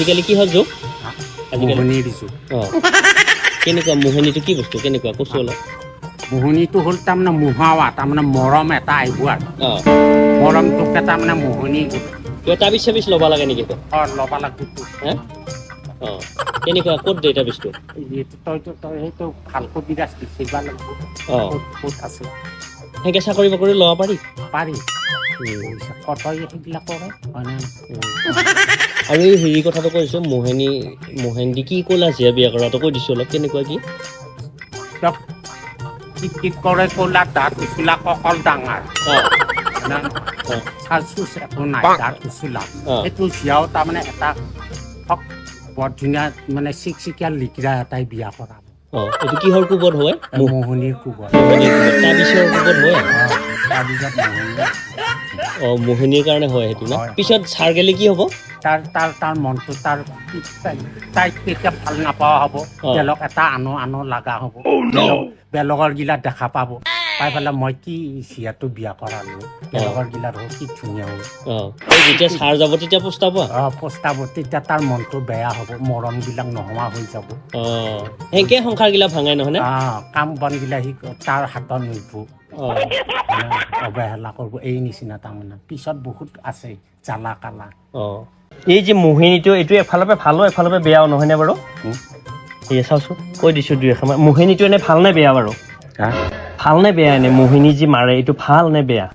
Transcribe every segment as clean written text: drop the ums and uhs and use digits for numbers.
আজিকালি কি হয় যোগ আজিকালি মোহনীৰ যুগ কেনেকুৱা মোহনীটো কি বস্তু কেনেকুৱা কৈছো অলপ মোহনীটো হ'ল তাৰমানে মোহাৱা তাৰমানে মৰম এটা আহিব আৰু মৰমটোকে তাৰমানে মোহনী কিবা তাবিজ চাবিজ ল'ব লাগে নেকি ল'ব লাগিব হা কেনেকুৱা ক'ত দে তাবিজটো তই সেইটো ভালকৈ বিৰাজ বিচাৰিব লাগিব ক'ত আছে সেনেকে চাকৰি বাকৰি ল'ব পাৰি পাৰি তই সেইবিলাক কৰে আৰু এই হেৰি কথাটো কৈছো মোহেন্দি কি ক'লা জীয়া বিয়া কৰাটো কৈ দিছো অলপ কেনেকুৱা কি কি কৰে ক'লা দাঁত উচুলা কঁকল ডাঙৰ চাচুচ একো নাই দাঁত উচুলা সেইটো জীয়াও তাৰমানে এটা বৰ ধুনীয়া মানে চিকচিকীয়া লিকিৰা এটাই বিয়া কৰা এইটো কিহৰ কোবত হয় মোহনীৰ কোবত তাবিজৰ কোবত হয় তাৰপিছত মোহনীৰ কাৰণে হয় সেইটো না পিছত চাৰ গেলে কি হ'ব তাৰ মনটো তাইক তেতিয়া ভাল নাপোৱা হ'ব বেলেগ এটা আনো লগা হ'ব বেলেগৰ গিলা দেখা পাব পাই পেলাই মই কি জীয়াটো বিয়া কৰালো বেলেগৰ গিলাৰ হ'ল কি ধুনীয়া হ'ব যেতিয়া চাৰ যাব তেতিয়া পস্তাব পস্তাব তেতিয়া তাৰ মনটো বেয়া হ'ব মৰমবিলাক নোহোৱা হৈ যাব সেনেকে সংসাৰ গিলা ভাঙাই নহয় নে কাম বন গিলা সি তাৰ হাতত নিব অৱহেলা কৰিব এই নিচিনা তাৰমানে পিছত বহুত আছে জ্বালা কালা এই যে মোহিনীটো এইটো এফালৰ পৰা ভালো এফালৰ পৰা বেয়াও নহয়নে বাৰু এই চাওঁচোন কৈ দিছোঁ দুই এষাৰমান মোহিনীটো এনে ভাল নে বেয়া বাৰু ভাল নে বেয়া এনে মোহিনী যি মাৰে এইটো ভাল নে বেয়া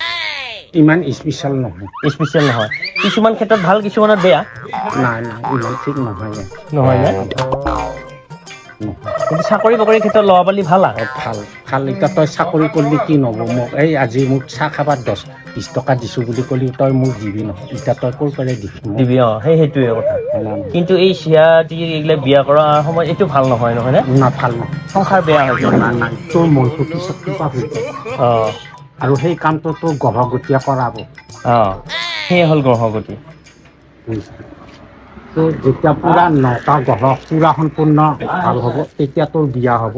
ইমান স্পেচিয়েল নহয় কিছুমান ক্ষেত্ৰত ভাল কিছুমানত বেয়া নাই ইমান ঠিক নহয় নে কিন্তু চাকৰি বাকৰিৰ ক্ষেত্ৰত ল'ব পালি ভাল এতিয়া তই চাকৰি কৰিলি কি নহ'ব মোক এই আজি মোক চাহ খাবাৰ 10-20 টকা দিছোঁ বুলি ক'লি তই মোক দিবি নহয় এতিয়া তই ক'ৰ পৰাই দিবি সেইটোৱে কথা কিন্তু এই চিয়া এইবিলাক বিয়া কৰাৰ সময়ত এইটো ভাল নহয় নে ভাল নহয় সংসাৰ বেয়া হৈ যায় তোৰ মনটো পিছত কিবা হৈ যায় আৰু সেই কামটো তোৰ গ্ৰহগতিয়ে কৰাব সেয়ে হ'ল গ্ৰহগতি তোৰ যেতিয়া পুৰা 9টা গ্ৰহ পুৰা সম্পূৰ্ণ ভাল হ'ব তেতিয়া তোৰ বিয়া হ'ব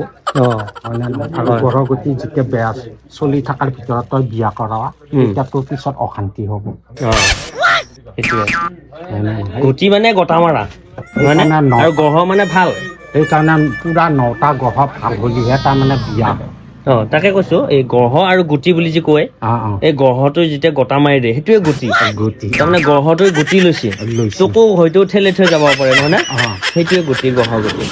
হয়নে নহয় আৰু গ্ৰহগতি যেতিয়া বেয়া চলি থকাৰ ভিতৰত তই বিয়া কৰাৱা তেতিয়া তোৰ পিছত অশান্তি হ'ব গতি মানে গটা মাৰা আৰু গ্ৰহ মানে ভাল সেইকাৰণে পুৰা 9টা গ্ৰহ ভাল হ'লেহে তাৰমানে বিয়া তাকে কৈছো এই গ্ৰহ আৰু গুটি বুলি যে কয় এই গ্ৰহটো যেতিয়া গটা মাৰি দিয়ে সেইটোৱে গুটি তাৰমানে গ্ৰহটোৱে গুটি লৈছে তোকো হয়তো ঠেলি থৈ যাব পাৰে নহয় নে সেইটোৱে গুটি গ্ৰহ গুটি